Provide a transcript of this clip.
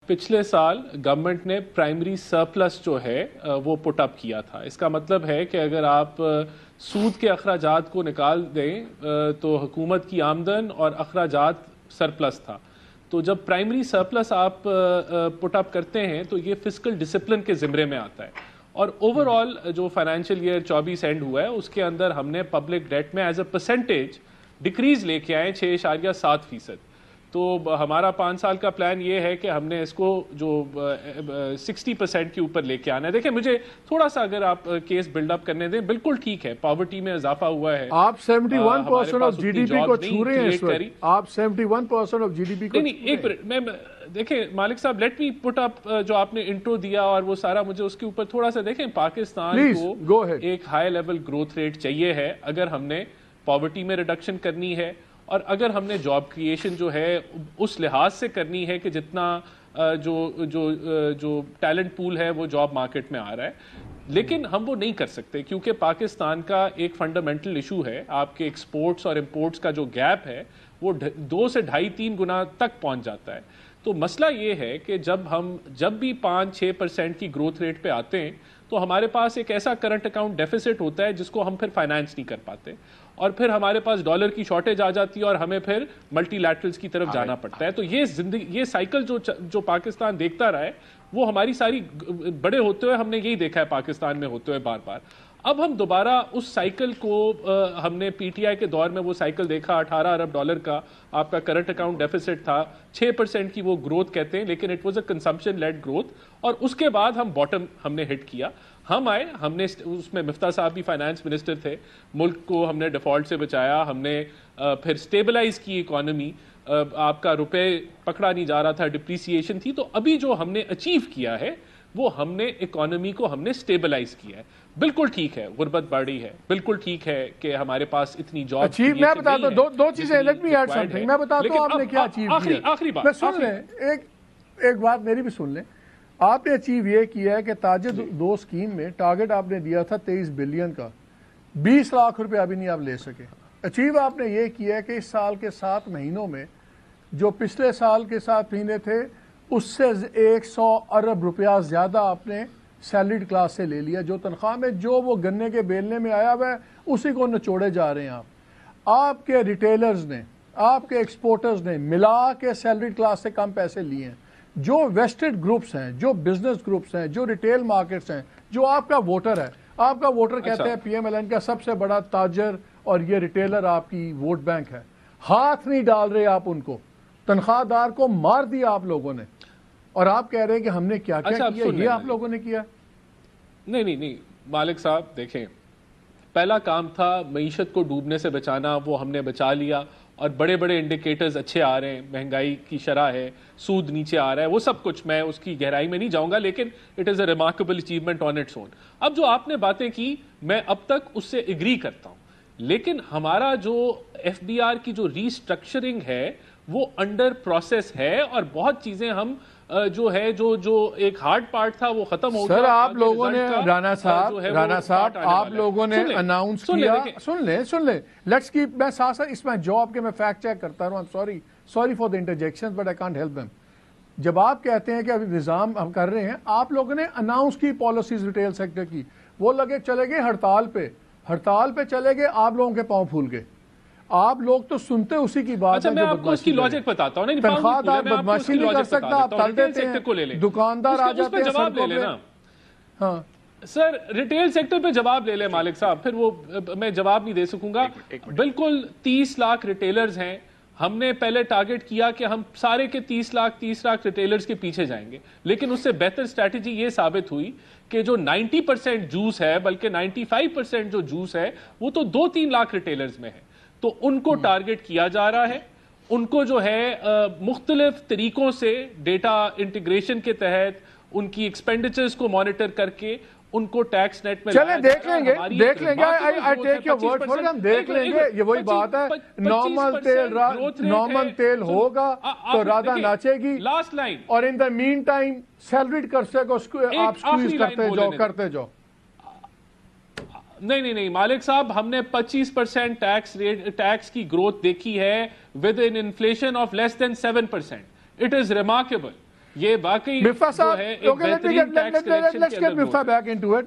پچھلے سال گورنمنٹ نے پرائمری سرپلس جو ہے وہ پٹ اپ کیا تھا. اس کا مطلب ہے کہ اگر آپ سود کے اخراجات کو نکال دیں تو حکومت کی آمدن اور اخراجات سرپلس تھا. تو جب پرائمری سرپلس آپ پٹ اپ کرتے ہیں تو یہ فسکل ڈسپلن کے زمرے میں آتا ہے. اور اوور آل جو فائنینشیل ایئر 24 اینڈ ہوا ہے اس کے اندر ہم نے پبلک ڈیٹ میں ایز اے پرسنٹیج ڈیکریز لے کے آئے 6.7%. تو ہمارا 5 سال کا پلان یہ ہے کہ ہم نے اس کو جو 60% کے اوپر لے کے آنا ہے. دیکھیں مجھے تھوڑا سا اگر آپ کیس بلڈ اپ کرنے دیں, بالکل ٹھیک ہے پاورٹی میں اضافہ ہوا ہے. آپ 71% آف جی ڈی پی کو چھو رہے ہیں اس وقت. آپ 71% آف جی ڈی پی کو نہیں, ایک منٹ میں دیکھیں مالک صاحب, لیٹ می پٹ اپ جو آپ نے انٹرو دیا اور وہ سارا مجھے اس کے اوپر تھوڑا سا دیکھیں. پاکستان کو ایک ہائی لیول گروتھ ریٹ چاہیے ہے اگر ہم نے پاورٹی میں ریڈکشن کرنی ہے, اور اگر ہم نے جاب کریشن جو ہے اس لحاظ سے کرنی ہے کہ جتنا جو ٹیلنٹ پول ہے وہ جاب مارکیٹ میں آ رہا ہے. لیکن ہم وہ نہیں کر سکتے کیونکہ پاکستان کا ایک فنڈامنٹل ایشو ہے. آپ کے ایکسپورٹس اور امپورٹس کا جو گیپ ہے وہ 2 سے 2.5-3 گنا تک پہنچ جاتا ہے. تو مسئلہ یہ ہے کہ جب بھی 5-6% کی گروتھ ریٹ پہ آتے ہیں تو ہمارے پاس ایک ایسا کرنٹ اکاؤنٹ ڈیفیسٹ ہوتا ہے جس کو ہم پھر فائنانس نہیں کر پاتے, اور پھر ہمارے پاس ڈالر کی شارٹیج آ جاتی ہے اور ہمیں پھر ملٹی لیٹرلز کی طرف جانا پڑتا ہے. تو یہ سائیکل جو پاکستان دیکھتا رہا ہے وہ ہماری ساری بڑے ہوتے ہوئے ہم نے یہی دیکھا ہے پاکستان میں ہوتے ہوئے بار بار. اب ہم دوبارہ اس سائیکل کو ہم نے پی ٹی آئی کے دور میں وہ سائیکل دیکھا, $18 ارب کا آپ کا کرنٹ اکاؤنٹ ڈیفیسٹ تھا, 6% کی وہ گروتھ کہتے ہیں لیکن it was a consumption led growth, اور اس کے بعد ہم باٹم ہم نے ہٹ کیا. ہم آئے, ہم نے اس میں مفتاح صاحب بھی فائنانس منسٹر تھے, ملک کو ہم نے ڈیفالٹ سے بچایا, ہم نے پھر سٹیبلائز کی اکانومی, آپ کا روپے پکڑا نہیں جا رہا تھا, ڈپریسیشن تھی. تو ابھی جو ہم نے اچیو کیا ہے وہ ہم نے اکانومی کو ہم نے سٹیبلائز کیا ہے. بالکل ٹھیک ہے غربت بڑھی ہے, بالکل ٹھیک ہے کہ ہمارے پاس اتنی جاب اچیو. میں بتاتا ہوں دو چیزیں, let me add something. میں بتاتا ہوں آپ نے کیا اچیو کیا. آخری بات سن لیں, ایک بات میری بھی سن لیں. آپ نے اچیو یہ کیا ہے کہ تاجر 2 اسکیم میں ٹارگٹ آپ نے دیا تھا 23 بلین کا, 20 لاکھ روپے ابھی نہیں آپ لے سکے. اچیو آپ نے یہ کیا ہے کہ اس سال کے 7 مہینوں میں جو پچھلے سال کے 7 مہینے تھے اس سے 100 ارب روپیہ زیادہ آپ نے سیلریڈ کلاس سے لے لیا. جو تنخواہ میں جو وہ گنے کے بیلنے میں آیا ہوا ہے اسی کو نچوڑے جا رہے ہیں آپ کے ریٹیلرز نے, آپ کے ایکسپورٹرز نے ملا کے سیلریڈ کلاس سے کم پیسے لیے ہیں. جو ویسٹڈ گروپس ہیں, جو بزنس گروپس ہیں, جو ریٹیل مارکیٹس ہیں, جو آپ کا ووٹر ہے, آپ کا ووٹر کہتے ہیں پی ایم ایل این کا سب سے بڑا تاجر اور یہ ریٹیلر آپ کی ووٹ بینک ہے, ہاتھ نہیں ڈال رہے آپ ان کو. تنخواہ دار کو مار دیا آپ لوگوں نے, اور آپ کہہ رہے ہیں کہ ہم نے کیا کیا یہ آپ لوگوں نے کیا. نہیں مالک صاحب دیکھیں, پہلا کام تھا معیشت کو ڈوبنے سے بچانا, وہ ہم نے بچا لیا, اور بڑے بڑے انڈیکیٹرز اچھے آ رہے ہیں, مہنگائی کی شرح ہے, سود نیچے آ رہا ہے, وہ سب کچھ میں اس کی گہرائی میں نہیں جاؤں گا, لیکن it is a remarkable achievement on its own. اب جو آپ نے باتیں کی میں اب تک اس سے ایگری کرتا ہوں, لیکن ہمارا جو ایف بی آر کی جو ریسٹرکچرنگ ہے وہ انڈر پروسیس ہے, اور بہت چیزیں ہم جو ہے جو ایک ہارڈ پارٹ تھا وہ ختم ہو گیا. سر آپ لوگوں نے رانا صاحب آپ لوگوں نے اناؤنس کیا, سن لیں لیٹس کیپ. میں ساتھ اس میں جاب کے میں فیکٹ چیک کرتا رہا ہوں, sorry for the انٹرجیکشن but I can't help them. جب آپ کہتے ہیں کہ ابھی نظام ہم کر رہے ہیں, آپ لوگوں نے اناؤنس کی پالیسیز ریٹیل سیکٹر کی, وہ چلے گئے ہڑتال پہ چلے گئے, آپ لوگوں کے پاؤں پھول گئے. آپ لوگ تو سنتے اسی کی بات ہے. میں آپ کو اس کی لاجک بتاتا ہوں. تنخواہ دار بدماشی نہیں کر سکتا, آپ تل دیتے ہیں, دکاندار آ جاتے ہیں جواب لے لینا. ہاں سر ریٹیل سیکٹر پہ جواب لے لیں مالک صاحب, پھر وہ میں جواب نہیں دے سکوں گا. بالکل 30 لاکھ ریٹیلرز ہیں, ہم نے پہلے ٹارگٹ کیا کہ ہم سارے کے 30 لاکھ ریٹیلرز کے پیچھے جائیں گے, لیکن اس سے بہتر اسٹریٹجی یہ ثابت ہوئی کہ جو 90% جوس ہے, بلکہ 95% جو جوس ہے وہ تو 2-3 لاکھ ریٹیلرز میں ہے. تو ان کو ٹارگٹ کیا جا رہا ہے, ان کو جو ہے مختلف طریقوں سے ڈیٹا انٹیگریشن کے تحت ان کی ایکسپینڈیچرز کو مانیٹر کر کے ان کو ٹیکس نیٹ میں چلیں دیکھ لیں گے I take your word for it, ہم دیکھ لیں گے. یہ وہی بات ہے, نارمل تیل ہوگا تو رادہ ناچے گی, لاسٹ لائن, اور ان دا مین ٹائم سیلریڈ کرسے کو آپ سکویز کرتے جاؤ. نہیں مالک صاحب, ہم نے 25% ٹیکس کی گروتھ دیکھی ہے with an inflation of less than 7%. It is remarkable. یہ واقعی Mifta جو ہے sahab, ایک okay, بہترین ٹیکس کلیکشن let's کے get another Mifta back into it.